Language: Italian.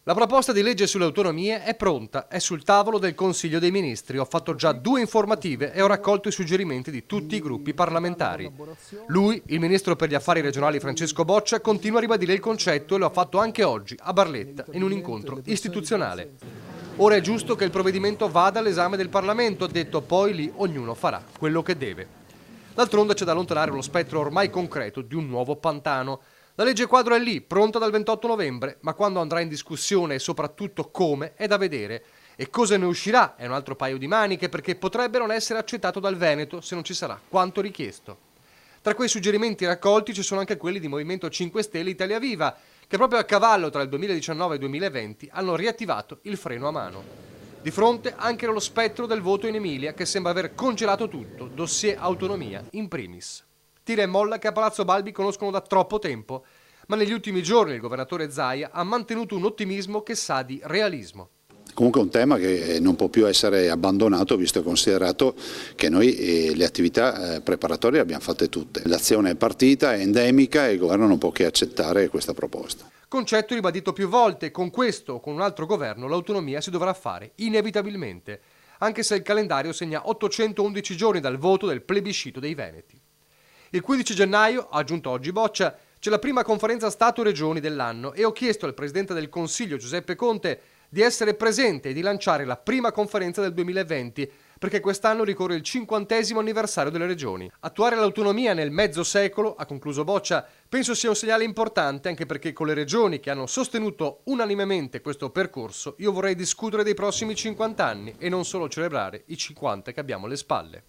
La proposta di legge sulle autonomie è pronta, è sul tavolo del Consiglio dei Ministri. Ho fatto già 2 informative e ho raccolto i suggerimenti di tutti i gruppi parlamentari. Lui, il Ministro per gli Affari Regionali Francesco Boccia, continua a ribadire il concetto e lo ha fatto anche oggi a Barletta in un incontro istituzionale. Ora è giusto che il provvedimento vada all'esame del Parlamento, ha detto, poi lì ognuno farà quello che deve. D'altronde c'è da allontanare lo spettro ormai concreto di un nuovo pantano. La legge quadro è lì, pronta dal 28 novembre, ma quando andrà in discussione e soprattutto come è da vedere. E cosa ne uscirà è un altro paio di maniche, perché potrebbe non essere accettato dal Veneto se non ci sarà quanto richiesto. Tra quei suggerimenti raccolti ci sono anche quelli di Movimento 5 Stelle e Italia Viva, che proprio a cavallo tra il 2019 e il 2020 hanno riattivato il freno a mano. Di fronte anche lo spettro del voto in Emilia, che sembra aver congelato tutto, dossier autonomia in primis. Tira e molla che a Palazzo Balbi conoscono da troppo tempo, ma negli ultimi giorni il governatore Zaia ha mantenuto un ottimismo che sa di realismo. Comunque è un tema che non può più essere abbandonato, visto e considerato che noi le attività preparatorie le abbiamo fatte tutte. L'azione è partita, è endemica e il governo non può che accettare questa proposta. Concetto ribadito più volte, con questo o con un altro governo l'autonomia si dovrà fare inevitabilmente, anche se il calendario segna 811 giorni dal voto del plebiscito dei Veneti. Il 15 gennaio, ha aggiunto oggi Boccia, c'è la prima conferenza Stato-Regioni dell'anno e ho chiesto al Presidente del Consiglio Giuseppe Conte di essere presente e di lanciare la prima conferenza del 2020, perché quest'anno ricorre il 50° anniversario delle regioni. Attuare l'autonomia nel mezzo secolo, ha concluso Boccia, penso sia un segnale importante, anche perché con le regioni che hanno sostenuto unanimemente questo percorso io vorrei discutere dei prossimi 50 anni e non solo celebrare i 50 che abbiamo alle spalle.